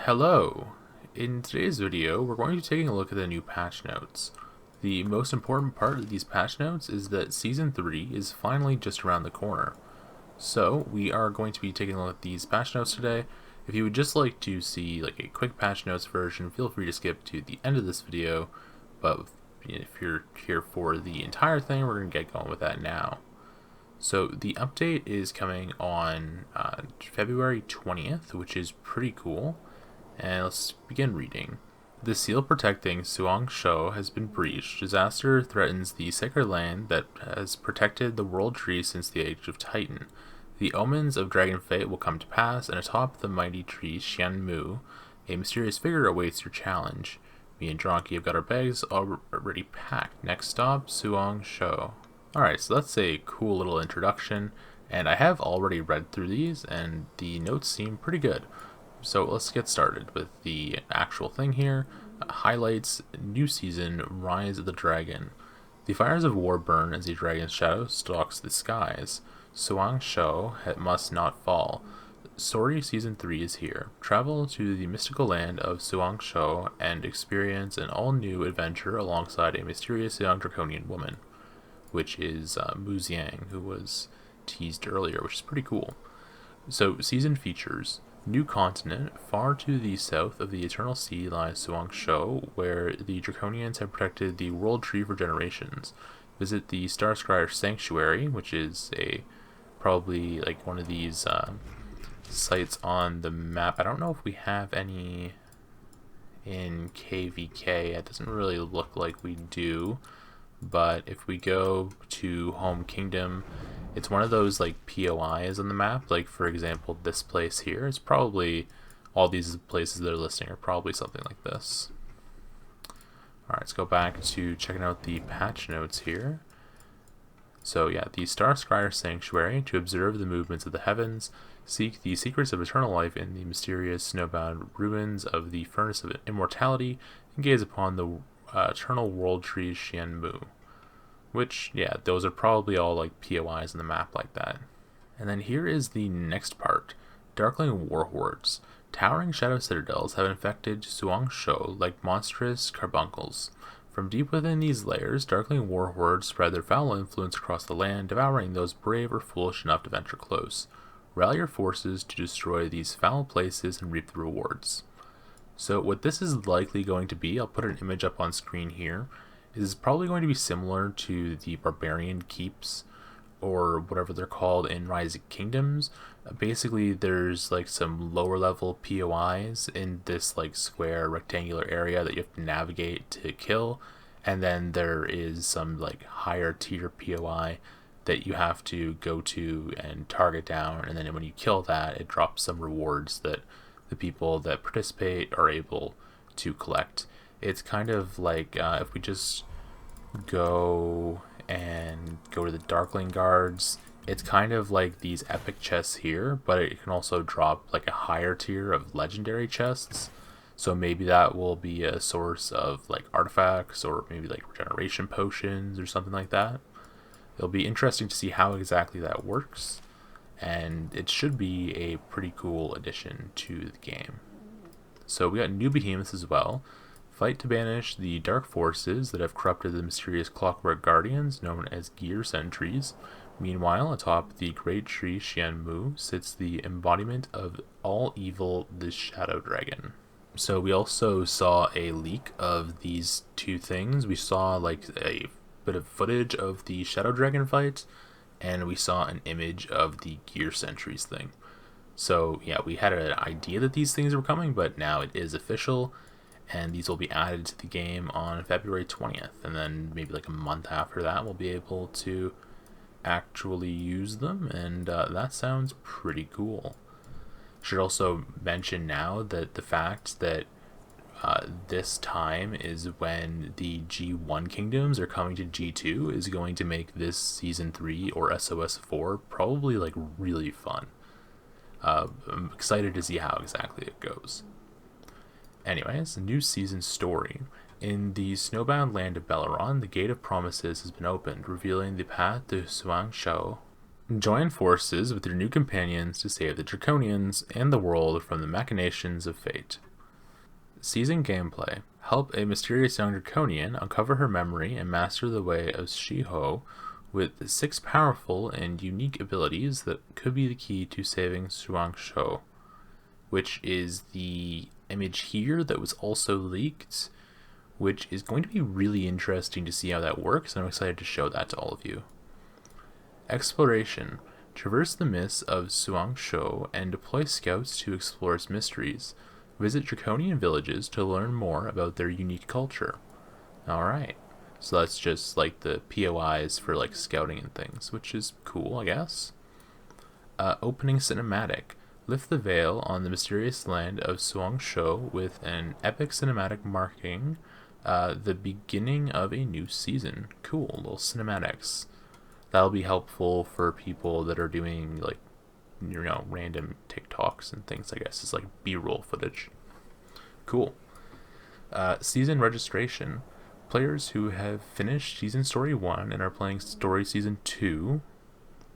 Hello! In today's video, we're going to be taking a look at the new patch notes. The most important part of these patch notes is that Season 3 is finally just around the corner. So, we are going to be taking a look at these patch notes today. If you would just like to see a quick patch notes version, feel free to skip to the end of this video, but if you're here for the entire thing, we're going to get going with that now. So the update is coming on February 20th, which is pretty cool. And let's begin reading. The seal protecting Suang has been breached. Disaster threatens the sacred land that has protected the world tree since the age of Titan. The omens of dragon fate will come to pass, and atop the mighty tree Mu, a mysterious figure awaits your challenge. Me and Dronky have got our bags already packed. Next stop, Suang. Alright, so that's a cool little introduction, and I have already read through these, and the notes seem pretty good. So let's get started with the actual thing here. Highlights, new season, Rise of the Dragon. The fires of war burn as a dragon's shadow stalks the skies. Suang must not fall. Story Season 3 is here. Travel to the mystical land of Suang and experience an all-new adventure alongside a mysterious young draconian woman, which is Mu Hsiang, who was teased earlier, which is pretty cool. So, season features: new continent. Far to the south of the Eternal Sea lies Suang, where the Draconians have protected the world tree for generations. Visit the Starscryer Sanctuary, which is probably one of these sites on the map. I don't know if we have any in KVK. It doesn't really look like we do. But if we go to Home Kingdom, it's one of those POIs on the map. For example, this place here. It's probably all these places they're listing are probably something like this. Alright, let's go back to checking out the patch notes here. So yeah, the Starscryer Sanctuary, to observe the movements of the heavens, seek the secrets of eternal life in the mysterious snowbound ruins of the Furnace of Immortality, and gaze upon the eternal world tree Mu. Which, yeah, those are probably all POIs on the map like that. And then here is the next part. Darkling warhordes. Towering shadow citadels have infected Suang like monstrous carbuncles. From deep within these layers, darkling warhordes spread their foul influence across the land, devouring those brave or foolish enough to venture close. Rally your forces to destroy these foul places and reap the rewards. So what this is likely going to be, I'll put an image up on screen here, is probably going to be similar to the Barbarian Keeps, or whatever they're called in Rising Kingdoms. Basically, there's some lower level POIs in this square rectangular area that you have to navigate to kill, and then there is some higher tier POI that you have to go to and target down, and then when you kill that, it drops some rewards that the people that participate are able to collect. It's kind of if we just go to the Darkling Guards, it's kind of like these epic chests here, but it can also drop a higher tier of legendary chests. So maybe that will be a source of artifacts, or maybe regeneration potions or something like that. It'll be interesting to see how exactly that works, and it should be a pretty cool addition to the game. So we got new behemoths as well. Fight to banish the dark forces that have corrupted the mysterious clockwork guardians known as gear sentries. Meanwhile, atop the great tree Mu sits the embodiment of all evil, the Shadow Dragon. So we also saw a leak of these two things. We saw a bit of footage of the Shadow Dragon fight, and we saw an image of the gear sentries thing. So yeah, we had an idea that these things were coming, but now it is official, and these will be added to the game on February 20th, and then maybe a month after that we'll be able to actually use them, and that sounds pretty cool. Should also mention now that the fact that this time is when the G1 kingdoms are coming to G2 is going to make this Season 3 or SOS 4 probably really fun. I'm excited to see how exactly it goes. Anyways, new season story. In the snowbound land of Belleron, the Gate of Promises has been opened, revealing the path to Suang. Join forces with your new companions to save the Draconians and the world from the machinations of fate. Season gameplay. Help a mysterious young draconian uncover her memory and master the way of Shiho with 6 powerful and unique abilities that could be the key to saving Suangsho, which is the image here that was also leaked, which is going to be really interesting to see how that works, and I'm excited to show that to all of you. Exploration. Traverse the mists of Suangsho and deploy scouts to explore its mysteries. Visit draconian villages to learn more about their unique culture. Alright, so that's just like the POIs for like scouting and things, which is cool, I guess. Opening cinematic. Lift the veil on the mysterious land of Suangsho with an epic cinematic marking the beginning of a new season. Cool, little cinematics. That'll be helpful for people that are doing like, you know, random TikToks and things, I guess. It's like B-roll footage. Cool. Season registration. Players who have finished Season Story 1 and are playing Story Season 2...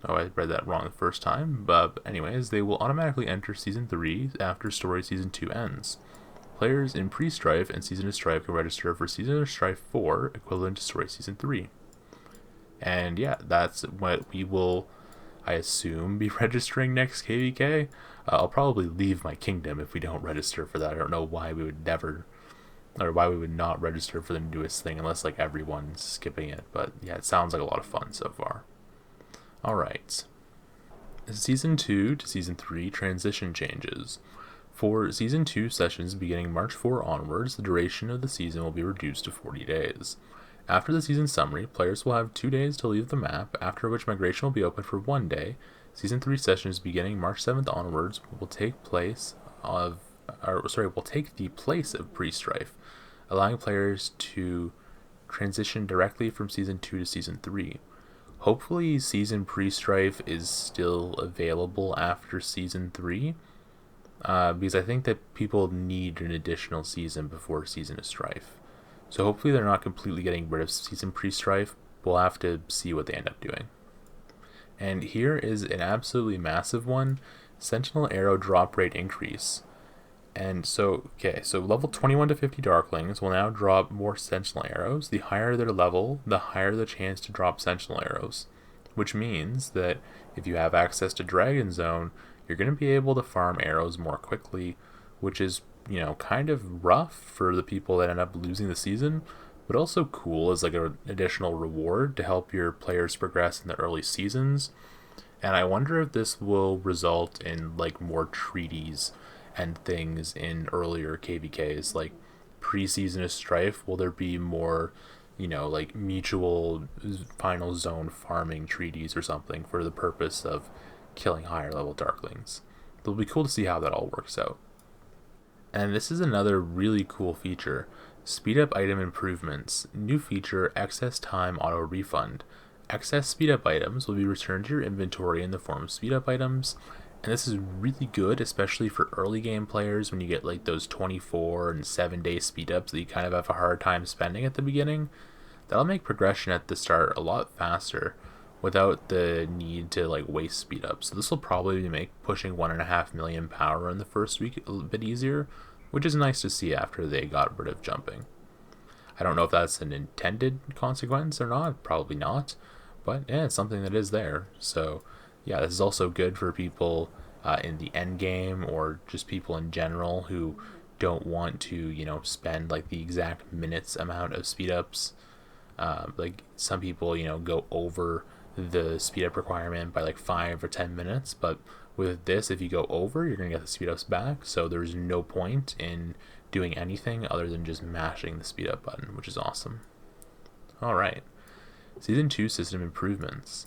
Oh, I read that wrong the first time. But anyways, they will automatically enter Season 3 after Story Season 2 ends. Players in Pre-Strife and Season of Strife can register for Season of Strife 4, equivalent to Story Season 3. And yeah, that's what we will, I assume, be registering next KVK. I'll probably leave my kingdom if we don't register for that. I don't know why we would never, or why we would not register for the newest thing unless like everyone's skipping it. But yeah, it sounds like a lot of fun so far. Alright. Season 2 to Season 3 transition changes. For Season 2 sessions beginning March 4 onwards, the duration of the season will be reduced to 40 days. After the season summary, players will have 2 days to leave the map, after which migration will be open for 1 day. Season 3 sessions beginning March 7th onwards will take the place of Pre-Strife, allowing players to transition directly from Season 2 to Season 3. Hopefully Season Pre-Strife is still available after Season 3, because I think that people need an additional season before Season of Strife. So hopefully they're not completely getting rid of Season Pre-Strife. We'll have to see what they end up doing. And here is an absolutely massive one. Sentinel Arrow drop rate increase. And so level 21 to 50 Darklings will now drop more Sentinel Arrows. The higher their level, the higher the chance to drop Sentinel Arrows. Which means that if you have access to Dragon Zone, you're going to be able to farm arrows more quickly, which is, you know, kind of rough for the people that end up losing the season, but also cool as like an additional reward to help your players progress in the early seasons. And I wonder if this will result in like more treaties and things in earlier KVKs, like pre-season of Strife. Will there be more, you know, like mutual final zone farming treaties or something for the purpose of killing higher level Darklings? It'll be cool to see how that all works out. And this is another really cool feature. Speedup item improvements. New feature, excess time auto refund. Excess speedup items will be returned to your inventory in the form of speedup items. And this is really good, especially for early game players when you get like those 24 and 7-day speedups that you kind of have a hard time spending at the beginning. That'll make progression at the start a lot faster without the need to like waste speed up. So this will probably make pushing 1.5 million power in the first week a little bit easier, which is nice to see after they got rid of jumping. I don't know if that's an intended consequence or not, probably not, but yeah, it's something that is there. So yeah, this is also good for people in the end game, or just people in general who don't want to, you know, spend like the exact minutes amount of speed ups. Like some people, you know, go over the speed up requirement by like 5 or 10 minutes, but with this, if you go over, you're gonna get the speed ups back, so there's no point in doing anything other than just mashing the speed up button, which is awesome. Alright, Season 2 system improvements.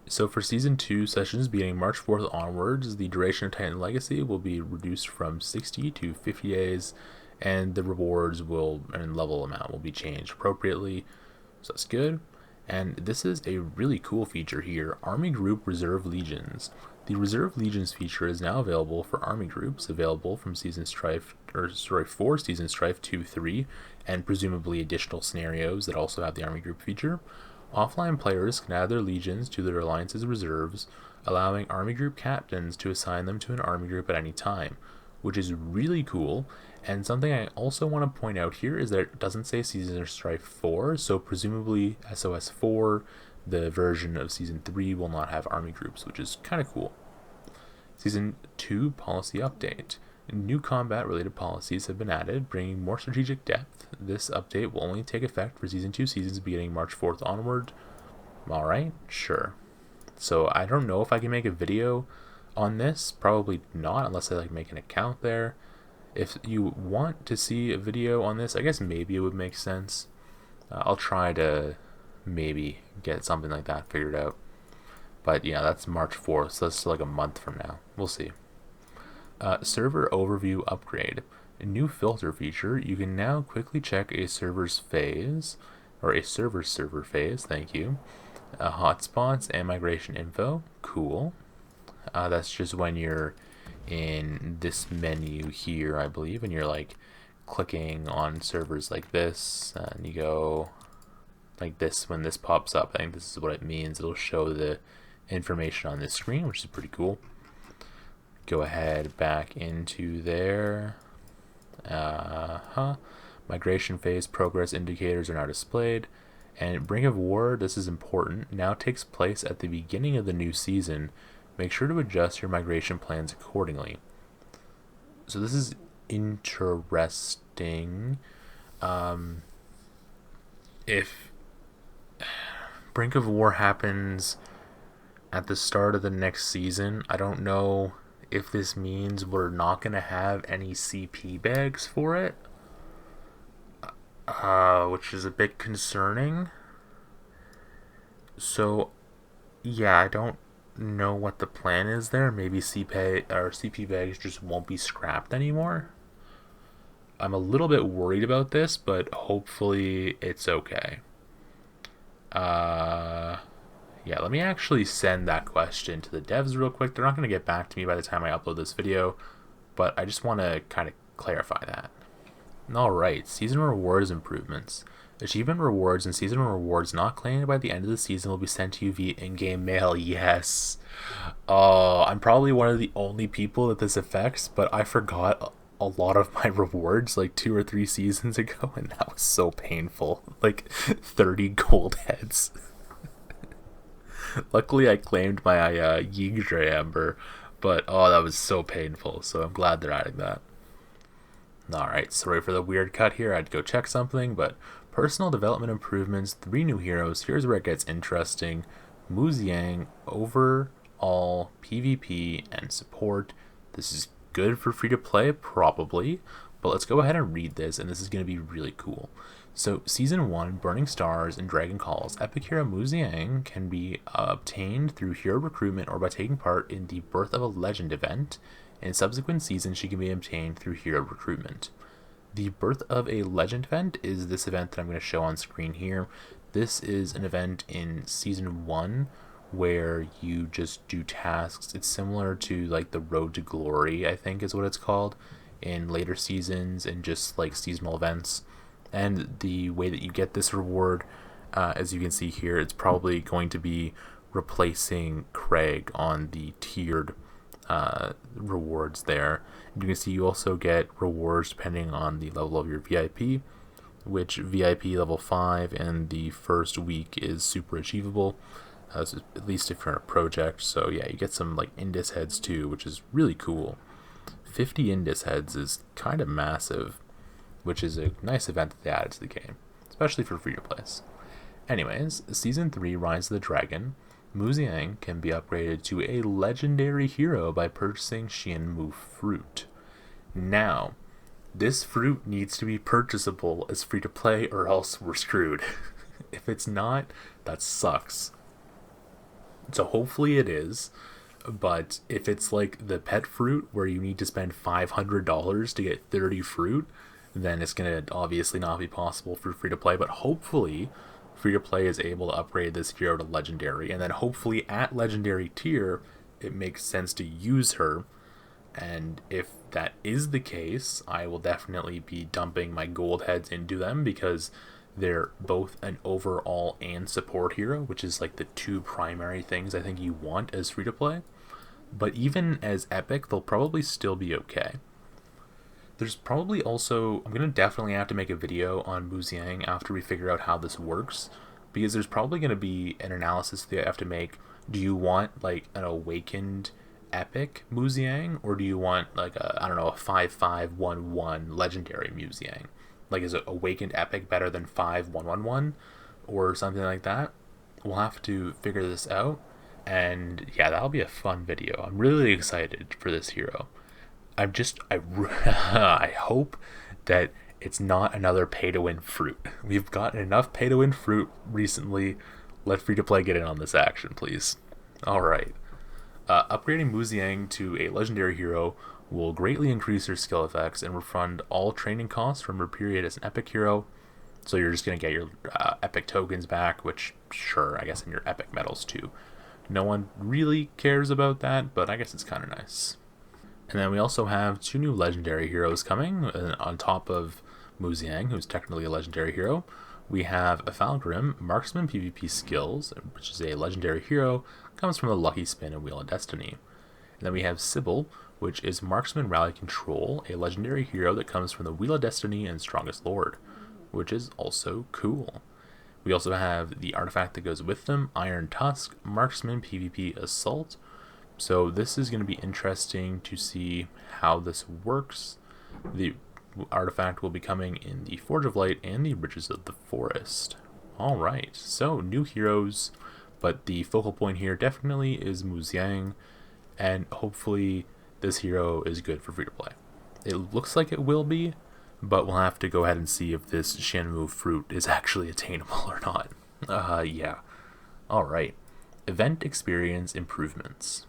So for Season 2 sessions beginning March 4th onwards, the duration of Titan Legacy will be reduced from 60 to 50 days, and the rewards and level amount will be changed appropriately, so that's good. And this is a really cool feature here, Army Group Reserve Legions. The Reserve Legions feature is now available for Army Groups, available from Season Strife, for Season Strife 2-3, and presumably additional scenarios that also have the Army Group feature. Offline players can add their legions to their alliance's reserves, allowing Army Group captains to assign them to an Army Group at any time, which is really cool. And something I also want to point out here is that it doesn't say Season of Strife 4, so presumably SOS 4, the version of Season 3, will not have army groups, which is kind of cool. Season 2 policy update. New combat-related policies have been added, bringing more strategic depth. This update will only take effect for Season 2 seasons beginning March 4th onward. Alright, sure. So I don't know if I can make a video on this. Probably not, unless I make an account there. If you want to see a video on this, I guess maybe it would make sense. I'll try to maybe get something like that figured out. But yeah, that's March 4th, so that's like a month from now. We'll see. Server overview upgrade. A new filter feature. You can now quickly check a server's phase, or a server's server phase, thank you. Hotspots and migration info. Cool. That's just when you're in this menu here, I believe, and you're like clicking on servers like this, and you go like this when this pops up. I think this is what it means. It'll show the information on this screen, which is pretty cool. Go ahead back into there. Migration phase progress indicators are now displayed. And Brink of War, this is important, now takes place at the beginning of the new season. Make sure to adjust your migration plans accordingly. So this is interesting. If Brink of War happens at the start of the next season, I don't know if this means we're not going to have any CP bags for it, which is a bit concerning. So yeah, I don't know what the plan is there. Maybe CP bags just won't be scrapped anymore. I'm a little bit worried about this, but hopefully it's okay. Yeah, let me actually send that question to the devs real quick. They're not going to get back to me by the time I upload this video, but I just want to kind of clarify that. Alright, season rewards improvements. Achievement rewards and season rewards not claimed by the end of the season will be sent to you via in-game mail. Yes. I'm probably one of the only people that this affects, but I forgot a lot of my rewards like 2 or 3 seasons ago, and that was so painful. Like 30 gold heads. Luckily I claimed my Yigdra Amber, but oh, that was so painful, so I'm glad they're adding that. Alright, sorry for the weird cut here, I had to go check something, but personal development improvements, 3 new heroes. Here's where it gets interesting. Mu Hsiang, overall PvP and support. This is good for free to play, probably, but let's go ahead and read this, and this is going to be really cool. So, Season 1, Burning Stars and Dragon Calls. Epic hero Mu Hsiang can be obtained through hero recruitment or by taking part in the Birth of a Legend event. In subsequent seasons, she can be obtained through hero recruitment. The Birth of a Legend event is this event that I'm going to show on screen here. This is an event in Season 1 where you just do tasks. It's similar to like the Road to Glory, I think is what it's called, in later seasons and just like seasonal events. And the way that you get this reward, as you can see here, it's probably going to be replacing Craig on the tiered rewards there. And you can see you also get rewards depending on the level of your VIP, which VIP level 5 and the first week is super achievable, so at least if you're in a project. So yeah, you get some like Indus heads too, which is really cool. 50 Indus heads is kind of massive, which is a nice event that they added to the game, especially for free to plays. Anyways, Season 3 Rise of the Dragon. Mu Hsiang can be upgraded to a legendary hero by purchasing Xianmu fruit. Now, this fruit needs to be purchasable as free to play or else we're screwed. If it's not, that sucks. So hopefully it is, but if it's like the pet fruit where you need to spend $500 to get 30 fruit, then it's going to obviously not be possible for free to play, but hopefully free to play is able to upgrade this hero to legendary, and then hopefully at legendary tier it makes sense to use her. And if that is the case, I will definitely be dumping my gold heads into them because they're both an overall and support hero, which is like the 2 primary things I think you want as free to play. But even as epic, they'll probably still be okay. There's probably also, I'm going to definitely have to make a video on Mu Hsiang after we figure out how this works, because there's probably going to be an analysis that I have to make. Do you want like an awakened epic Mu Hsiang, or do you want like a, I don't know, a 5-5-1-1 legendary Mu Hsiang? Like, is it awakened epic better than 5-1-1-1 or something like that? We'll have to figure this out, and yeah, that'll be a fun video. I'm really excited for this hero. I hope that it's not another pay-to-win fruit. We've gotten enough pay-to-win fruit recently. Let free-to-play get in on this action, please. Alright. Upgrading Mu Hsiang to a legendary hero will greatly increase her skill effects and refund all training costs from her period as an epic hero. So you're just going to get your epic tokens back, which, sure, I guess, and your epic medals too. No one really cares about that, but I guess it's kind of nice. And then we also have 2 new legendary heroes coming on top of Mu Hsiang, who's technically a legendary hero. We have a Falgrim, Marksman PvP Skills, which is a legendary hero, comes from the Lucky Spin and Wheel of Destiny. And then we have Sybil, which is Marksman Rally Control, a legendary hero that comes from the Wheel of Destiny and Strongest Lord, which is also cool. We also have the artifact that goes with them, Iron Tusk, Marksman PvP Assault. So this is going to be interesting to see how this works. The artifact will be coming in the Forge of Light and the Riches of the Forest. Alright, so new heroes, but the focal point here definitely is Mu Hsiang, and hopefully this hero is good for free-to-play. It looks like it will be, but we'll have to go ahead and see if this Shenmue fruit is actually attainable or not. Yeah. Alright, event experience improvements.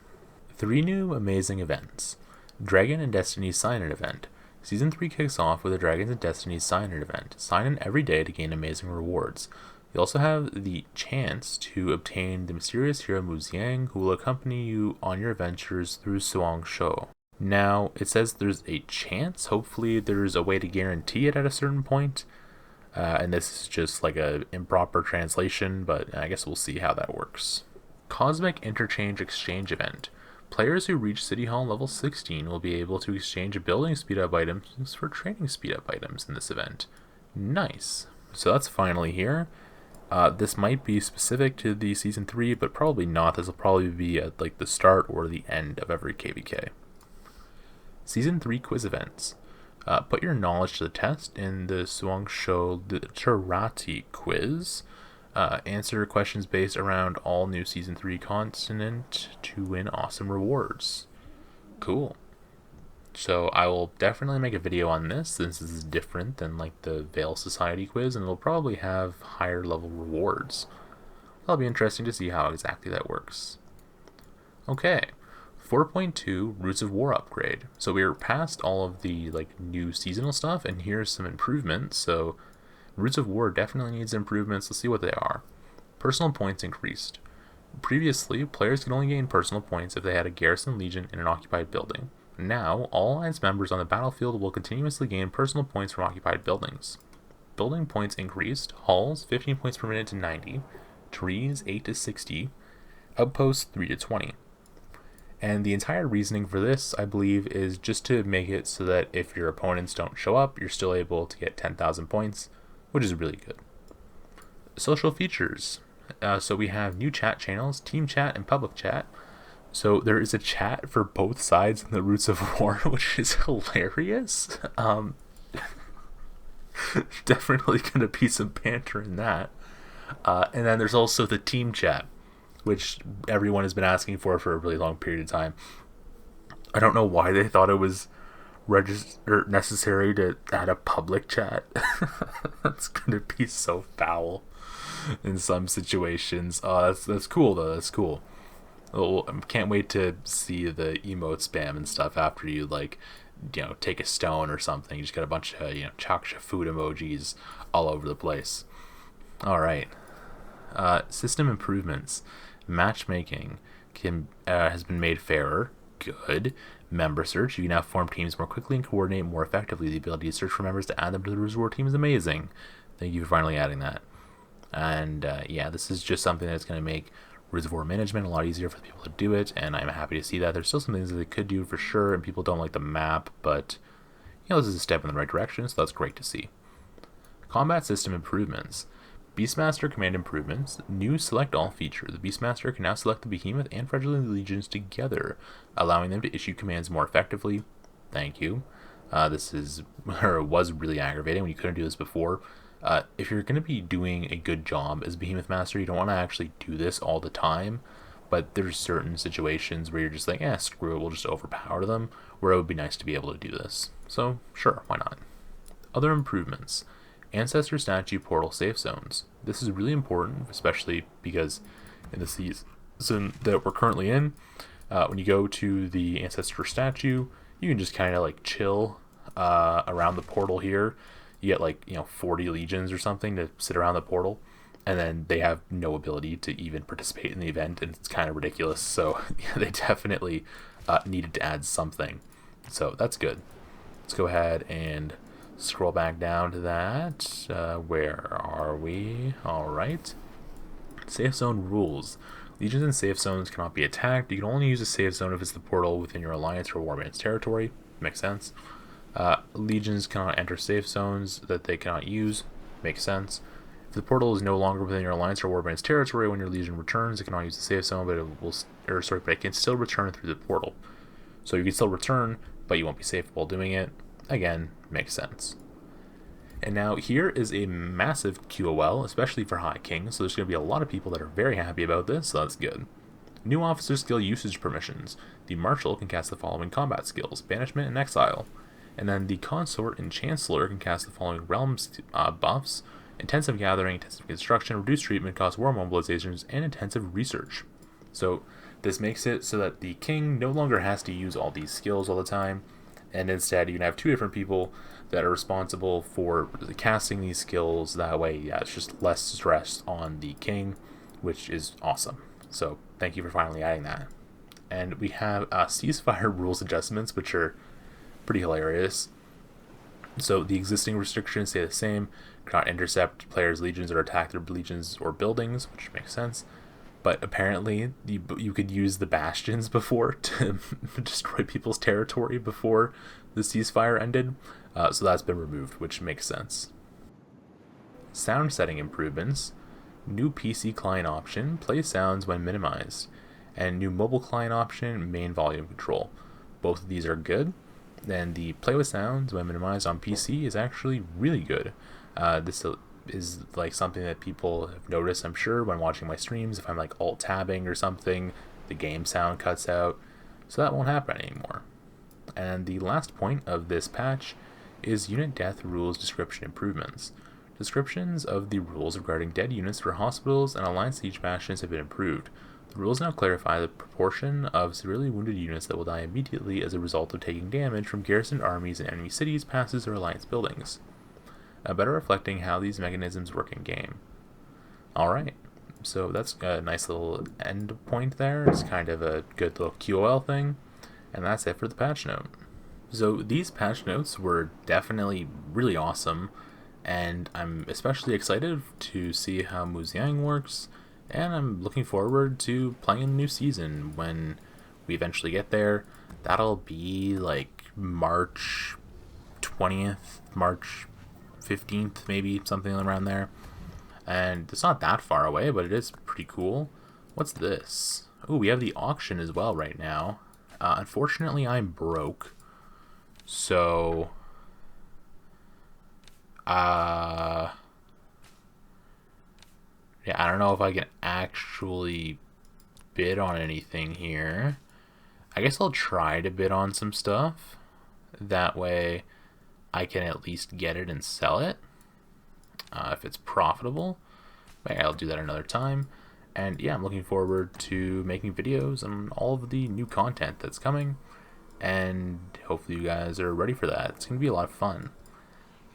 3 new amazing events. Dragon and Destiny Sign-In event. Season 3 kicks off with a Dragons and Destiny Sign-In event. Sign in every day to gain amazing rewards. You also have the chance to obtain the mysterious hero Mu Hsiang, who will accompany you on your adventures through Suangsho. Now, it says there's a chance. Hopefully there's a way to guarantee it at a certain point. And this is just like a improper translation, but I guess we'll see how that works. Cosmic Interchange Exchange event. Players who reach City Hall level 16 will be able to exchange building speed-up items for training speed-up items in this event. Nice. So that's finally here. This might be specific to the Season 3, but probably not. This will probably be at like the start or the end of every KVK. Season 3 quiz events. Put your knowledge to the test in the Suangsho Literati quiz. Answer questions based around all new Season 3 content to win awesome rewards. Cool. So I will definitely make a video on this, since this is different than like the Veil Society quiz, and it'll probably have higher level rewards. That'll be interesting to see how exactly that works. Okay, 4.2 Roots of War upgrade. So we're past all of the like new seasonal stuff, and here's some improvements. So Roots of War definitely needs improvements. Let's see what they are. Personal points increased. Previously, players could only gain personal points if they had a garrison legion in an occupied building. Now, all alliance members on the battlefield will continuously gain personal points from occupied buildings. Building points increased. Halls 15 points per minute to 90. Trees 8 to 60. Outposts 3 to 20. And the entire reasoning for this, I believe, is just to make it so that if your opponents don't show up, you're still able to get 10,000 points, which is really good. Social features. So we have new chat channels, team chat and public chat. So there is a chat for both sides in the Roots of War, which is hilarious. Definitely going to be some banter in that. And then there's also the team chat, which everyone has been asking for a really long period of time. I don't know why they thought it was necessary to add a public chat. That's going to be so foul in some situations. That's cool though. That's cool. I can't wait to see the emote spam and stuff after you take a stone or something. You just got a bunch of chaksha food emojis all over the place. All right. System improvements. Matchmaking has been made fairer. Good. Member search. You can now form teams more quickly and coordinate more effectively. The ability to search for members to add them to the Roots of War team is amazing. Thank you for finally adding that. And yeah, this is just something that's going to make Roots of War management a lot easier for people to do it, and I'm happy to see that. There's still some things that they could do for sure, and people don't like the map, but this is a step in the right direction, so that's great to see. Combat system improvements. Beastmaster command improvements. New select all feature. The Beastmaster can now select the Behemoth and Fragile Legions together, allowing them to issue commands more effectively. Thank you. This was really aggravating when you couldn't do this before. If you're going to be doing a good job as Behemoth Master, you don't want to actually do this all the time, but there's certain situations where you're just like, screw it, we'll just overpower them, where it would be nice to be able to do this. So, sure, why not? Other improvements. Ancestor Statue Portal Safe Zones. This is really important, especially because in the season that we're currently in, when you go to the Ancestor Statue, you can just kind of like chill around the portal here. You get 40 legions or something to sit around the portal, and then they have no ability to even participate in the event, and it's kind of ridiculous. So they definitely needed to add something. So that's good. Let's go ahead and scroll back down to that. Where are we? All right. Safe zone rules. Legions in safe zones cannot be attacked. You can only use a safe zone if it's the portal within your alliance or warband's territory. Makes sense. Legions cannot enter safe zones that they cannot use. Makes sense. If the portal is no longer within your alliance or warband's territory when your legion returns, it cannot use the safe zone, but it can still return through the portal. So you can still return, but you won't be safe while doing it. Again, makes sense. And now here is a massive QoL, especially for High King, so there's going to be a lot of people that are very happy about this, so that's good. New officer skill usage permissions. The Marshal can cast the following combat skills: Banishment and Exile. And then the Consort and Chancellor can cast the following realms buffs: Intensive Gathering, Intensive Construction, Reduced Treatment, Cost War Mobilizations, and Intensive Research. So this makes it so that the King no longer has to use all these skills all the time, and instead you can have two different people that are responsible for casting these skills. That way, it's just less stress on the King, which is awesome. So thank you for finally adding that. And we have ceasefire rules adjustments, which are pretty hilarious. So the existing restrictions stay the same. Cannot intercept players' legions or attack their legions or buildings, which makes sense. But apparently you could use the bastions before to destroy people's territory before the ceasefire ended. So that's been removed, which makes sense. Sound setting improvements. New PC client option, play sounds when minimized. And new mobile client option, main volume control. Both of these are good. Then the play with sounds when minimized on PC is actually really good. This is like something that people have noticed, I'm sure, when watching my streams. If I'm like alt-tabbing or something, the game sound cuts out. So that won't happen anymore. And the last point of this patch is unit death rules description improvements. Descriptions of the rules regarding dead units for hospitals and Alliance siege bastions have been improved. The rules now clarify the proportion of severely wounded units that will die immediately as a result of taking damage from garrisoned armies in enemy cities, passes, or Alliance buildings, better reflecting how these mechanisms work in game. Alright, so that's a nice little end point there. It's kind of a good little QoL thing, and that's it for the patch note. So these patch notes were definitely really awesome, and I'm especially excited to see how Mu Hsiang works, and I'm looking forward to playing the new season when we eventually get there. That'll be like March 20th, March 15th, maybe, something around there. And it's not that far away, but it is pretty cool. What's this? Oh, we have the auction as well right now. Unfortunately, I'm broke. So, yeah, I don't know if I can actually bid on anything here. I guess I'll try to bid on some stuff. That way I can at least get it and sell it. If it's profitable. Maybe I'll do that another time. And yeah, I'm looking forward to making videos on all of the new content that's coming. And hopefully you guys are ready for that. It's going to be a lot of fun.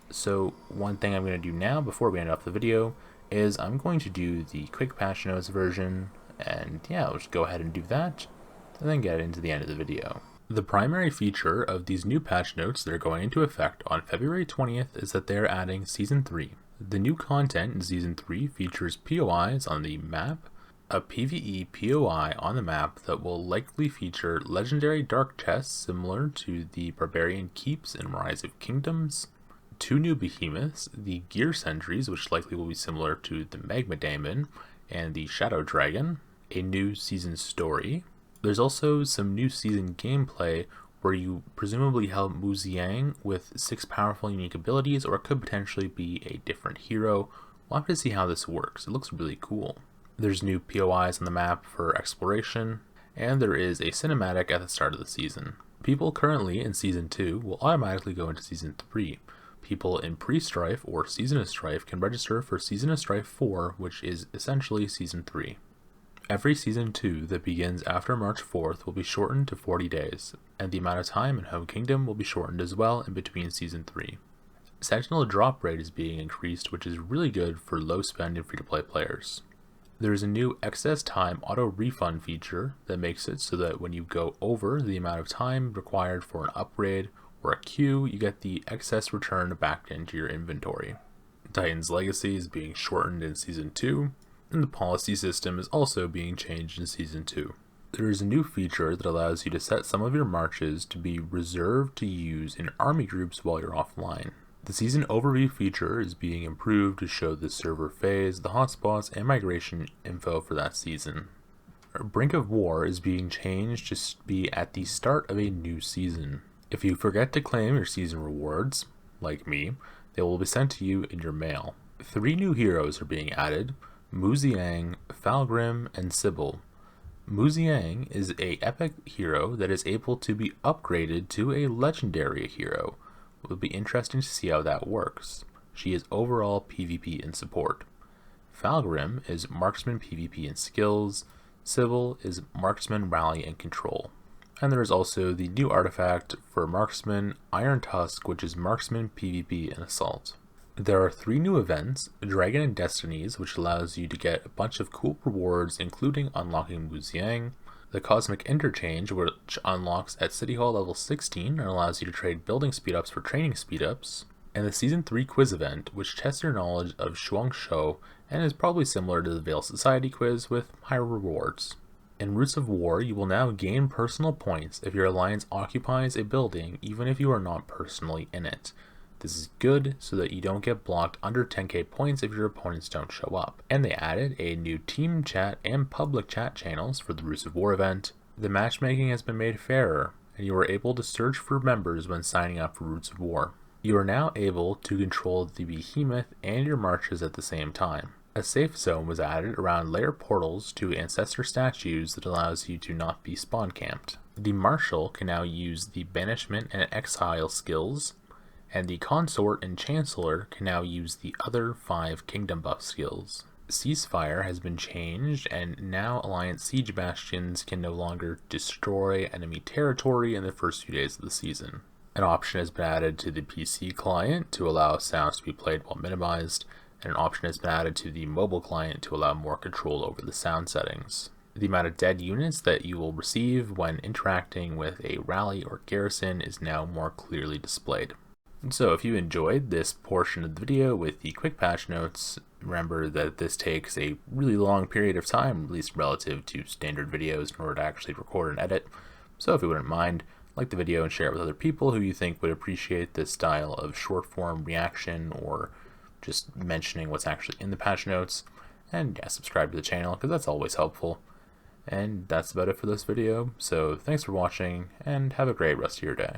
So one thing I'm going to do now before we end up the video is I'm going to do the quick patch notes version. And yeah, I'll just go ahead and do that and then get into the end of the video. The primary feature of these new patch notes that are going into effect on February 20th is that they're adding Season 3. The new content in Season 3 features POIs on the map, a PvE POI on the map that will likely feature legendary dark chests similar to the Barbarian Keeps in Rise of Kingdoms, 2 new behemoths, the Gear Sentries, which likely will be similar to the Magma Daemon and the Shadow Dragon, a new season story. There's also some new season gameplay where you presumably help Mu Hsiang with 6 powerful unique abilities, or it could potentially be a different hero. We'll have to see how this works. It looks really cool. There's new POIs on the map for exploration, and there is a cinematic at the start of the season. People currently in Season 2 will automatically go into Season 3. People in Pre-Strife or Season of Strife can register for Season of Strife 4, which is essentially Season 3. Every Season 2 that begins after March 4th will be shortened to 40 days, and the amount of time in Home Kingdom will be shortened as well in between Season 3. Sentinel drop rate is being increased, which is really good for low spend and free-to-play players. There is a new excess time auto refund feature that makes it so that when you go over the amount of time required for an upgrade or a queue, you get the excess returned back into your inventory. Titan's Legacy is being shortened in Season 2, and the policy system is also being changed in Season 2. There is a new feature that allows you to set some of your marches to be reserved to use in army groups while you're offline. The season overview feature is being improved to show the server phase, the hotspots, and migration info for that season. Brink of War is being changed to be at the start of a new season. If you forget to claim your season rewards, like me, they will be sent to you in your mail. 3 new heroes are being added: Mu Hsiang, Falgrim, and Sybil. Mu Hsiang is an epic hero that is able to be upgraded to a legendary hero. It will be interesting to see how that works. She is overall PvP and support. Falgrim is marksman PvP and skills. Sybil is marksman rally and control. And there is also the new artifact for marksman, Iron Tusk, which is marksman PvP and assault. There are 3 new events: Dragon and Destinies, which allows you to get a bunch of cool rewards, including unlocking Mu Hsiang; the Cosmic Interchange, which unlocks at City Hall level 16 and allows you to trade building speedups for training speedups; and the Season 3 quiz event, which tests your knowledge of Shuangshou and is probably similar to the Veil Society quiz with higher rewards. In Roots of War, you will now gain personal points if your alliance occupies a building, even if you are not personally in it. This is good so that you don't get blocked under 10k points if your opponents don't show up. And they added a new team chat and public chat channels for the Roots of War event. The matchmaking has been made fairer, and you are able to search for members when signing up for Roots of War. You are now able to control the behemoth and your marches at the same time. A safe zone was added around lair portals to ancestor statues that allows you to not be spawn camped. The marshal can now use the banishment and exile skills, and the consort and chancellor can now use the other 5 kingdom buff skills. Ceasefire has been changed, and now Alliance siege bastions can no longer destroy enemy territory in the first few days of the season. An option has been added to the PC client to allow sounds to be played while minimized, and an option has been added to the mobile client to allow more control over the sound settings. The amount of dead units that you will receive when interacting with a rally or garrison is now more clearly displayed. So if you enjoyed this portion of the video with the quick patch notes, remember that this takes a really long period of time, at least relative to standard videos, in order to actually record and edit. So if you wouldn't mind, like the video and share it with other people who you think would appreciate this style of short form reaction or just mentioning what's actually in the patch notes. And yeah, subscribe to the channel because that's always helpful. And that's about it for this video. So thanks for watching and have a great rest of your day.